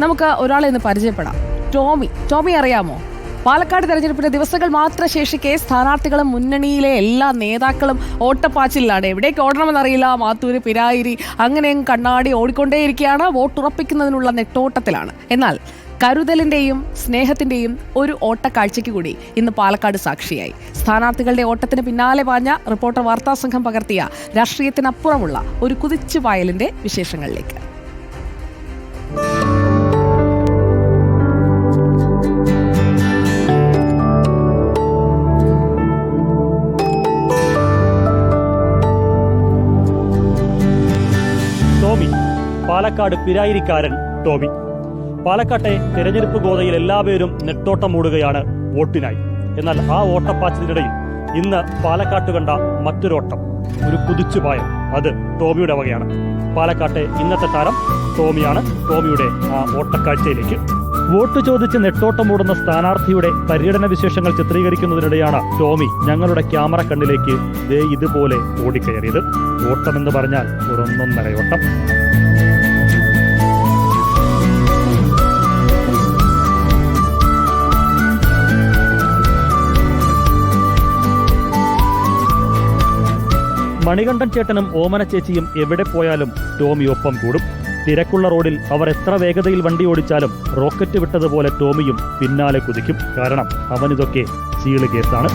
നമുക്ക് ഒരാളെ ഇന്ന് പരിചയപ്പെടാം. ടോമി അറിയാമോ? പാലക്കാട് തെരഞ്ഞെടുപ്പിന്റെ ദിവസങ്ങൾ മാത്രം ശേഷിക്കെ സ്ഥാനാർത്ഥികളും മുന്നണിയിലെ എല്ലാ നേതാക്കളും ഓട്ടപ്പാച്ചിലാണ്. എവിടേക്ക് ഓടണമെന്നറിയില്ല. മാത്തൂര്, പിരായിരി, അങ്ങനെ കണ്ണാടി ഓടിക്കൊണ്ടേയിരിക്കുകയാണ്. വോട്ടുറപ്പിക്കുന്നതിനുള്ള നെട്ടോട്ടത്തിലാണ്. എന്നാൽ കരുതലിന്റെയും സ്നേഹത്തിന്റെയും ഒരു ഓട്ടക്കാഴ്ചയ്ക്ക് കൂടി ഇന്ന് പാലക്കാട് സാക്ഷിയായി. സ്ഥാനാർത്ഥികളുടെ ഓട്ടത്തിന് പിന്നാലെ പാഞ്ഞ റിപ്പോർട്ടർ വാർത്താ സംഘം പകർത്തിയ രാഷ്ട്രീയത്തിനപ്പുറമുള്ള ഒരു കുതിച്ചുപായലിന്റെ വിശേഷങ്ങളിലേക്ക്. പാലക്കാട് പിരായിരിക്കാരൻ ടോമി. പാലക്കാട്ടെ തെരഞ്ഞെടുപ്പ് ഗോതയിൽ എല്ലാവരും നെട്ടോട്ടം മൂടുകയാണ് വോട്ടിനായി. എന്നാൽ ആ ഓട്ടപ്പാച്ചിലിനിടയിൽ ഇന്ന് പാലക്കാട്ട് കണ്ട മറ്റൊരോട്ടം, ഒരു കുതിച്ചുപായം, അത് ടോമിയുടെ വകയാണ്. പാലക്കാട്ടെ ഇന്നത്തെ താരം ടോമിയാണ്. ടോമിയുടെ ആ ഓട്ടക്കാഴ്ചയിലേക്ക്. വോട്ട് ചോദിച്ച് നെട്ടോട്ടം മൂടുന്ന സ്ഥാനാർത്ഥിയുടെ പര്യടന വിശേഷങ്ങൾ ചിത്രീകരിക്കുന്നതിനിടെയാണ് ടോമി ഞങ്ങളുടെ ക്യാമറ കണ്ണിലേക്ക് ഇതുപോലെ ഓടിക്കയറിയത്. ഓട്ടമെന്ന് പറഞ്ഞാൽ ഒരൊന്നൊന്നര ഓട്ടം. മണികണ്ഠൻ ചേട്ടനും ഓമന ചേച്ചിയും എവിടെ പോയാലും ടോമി ഒപ്പം കൂടും. തിരക്കുള്ള റോഡിൽ അവർ എത്ര വേഗതയിൽ വണ്ടി ഓടിച്ചാലും റോക്കറ്റ് വിട്ടതുപോലെ ടോമിയും പിന്നാലെ കുതിക്കും. കാരണം അവനിതൊക്കെ ചീള് കേസാണ്.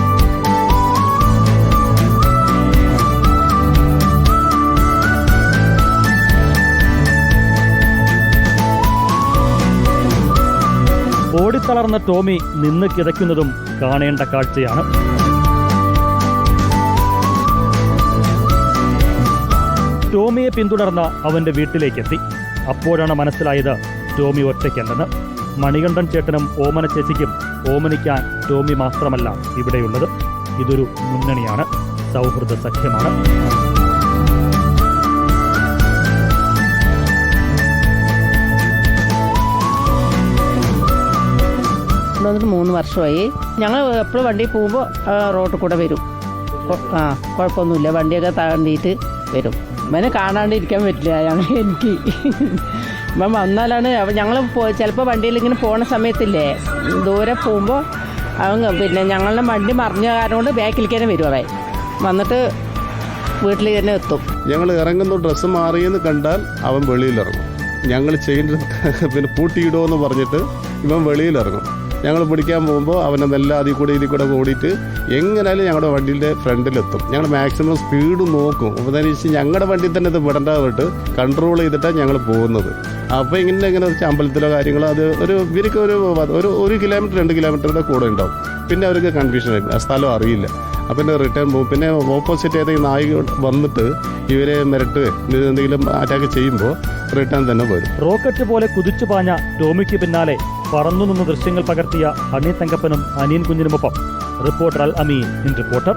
ഓടിത്തളർന്ന ടോമി നിന്ന് കിതയ്ക്കുന്നതും കാണേണ്ട കാഴ്ചയാണ്. ടോമിയെ പിന്തുടർന്ന അവന്റെ വീട്ടിലേക്കെത്തി. അപ്പോഴാണ് മനസ്സിലായത് ടോമി ഒറ്റയ്ക്കല്ലെന്ന്. മണികണ്ഠൻ ചേട്ടനും ഓമന ചേച്ചിക്കും ഓമനിക്കാൻ ടോമി മാത്രമല്ല ഇവിടെയുള്ളത്. ഇതൊരു മുന്നണിയാണ്, സൗഹൃദ സഖ്യമാണ്. വന്നിട്ട് 3 വർഷമായി. ഞങ്ങൾ എപ്പോഴും വണ്ടി പോകുമ്പോൾ റോഡിൽ കൂടെ വരും. കുഴപ്പമൊന്നുമില്ല, വണ്ടിയൊക്കെ താണ്ടിയിട്ട് വരും. ഇവനെ കാണാണ്ടിരിക്കാൻ പറ്റില്ല എനിക്ക്. ഇവൻ വന്നാലാണ് ഞങ്ങൾ ചിലപ്പോൾ വണ്ടിയിൽ ഇങ്ങനെ പോണ സമയത്തില്ലേ, ദൂരെ പോകുമ്പോൾ അവൻ പിന്നെ ഞങ്ങളുടെ വണ്ടി മറിഞ്ഞ കാരണം കൊണ്ട് ബാക്കിലേക്ക് തന്നെ വരും. അവൻ വന്നിട്ട് വീട്ടിൽ തന്നെ എത്തും. ഞങ്ങൾ ഇറങ്ങുന്ന ഡ്രസ്സ് മാറിയെന്ന് കണ്ടാൽ അവൻ വെളിയിലിറങ്ങും. ഞങ്ങൾ ചെയ്യേണ്ടത് പിന്നെ പൂട്ടിയിടുമെന്ന് പറഞ്ഞിട്ട് ഇവൻ വെളിയിലിറങ്ങും. ഞങ്ങൾ പിടിക്കാൻ പോകുമ്പോൾ അവനെ മെല്ലെ അതിൽ കൂടെ ഓടിയിട്ട് എങ്ങനെയാലും ഞങ്ങളുടെ വണ്ടിയുടെ ഫ്രണ്ടിലെത്തും. ഞങ്ങൾ മാക്സിമം സ്പീഡ് നോക്കും. ഉപദേശിച്ച് ഞങ്ങളുടെ വണ്ടിയിൽ തന്നെ ഇത് വിടണ്ടാവിട്ട് കൺട്രോൾ ചെയ്തിട്ടാണ് ഞങ്ങൾ പോകുന്നത്. അപ്പോൾ ഇങ്ങനെ അമ്പലത്തിലോ കാര്യങ്ങളോ അത് ഇവർക്ക് ഒരു കിലോമീറ്റർ 2 കിലോമീറ്ററിൻ്റെ കൂടെ ഉണ്ടാവും. പിന്നെ അവർക്ക് കൺഫ്യൂഷൻ ആയിരുന്നു, ആ സ്ഥലം അറിയില്ല. അപ്പം റിട്ടേൺ പോകും. പിന്നെ ഓപ്പോസിറ്റ് ഏതെങ്കിലും നായി വന്നിട്ട് ഇവരെ മിരട്ട് എന്തെങ്കിലും അറ്റാക്ക് ചെയ്യുമ്പോൾ റിട്ടേൺ തന്നെ വരും. റോക്കറ്റ് പോലെ കുതിച്ചു പാഞ്ഞ ടോമിക്ക് പിന്നാലെ പറന്നു നിന്ന് ദൃശ്യങ്ങൾ പകർത്തിയ ഹണി തങ്കപ്പനും അനിയൻ കുഞ്ഞിനുമൊപ്പം reporter Al Ameen in reporter.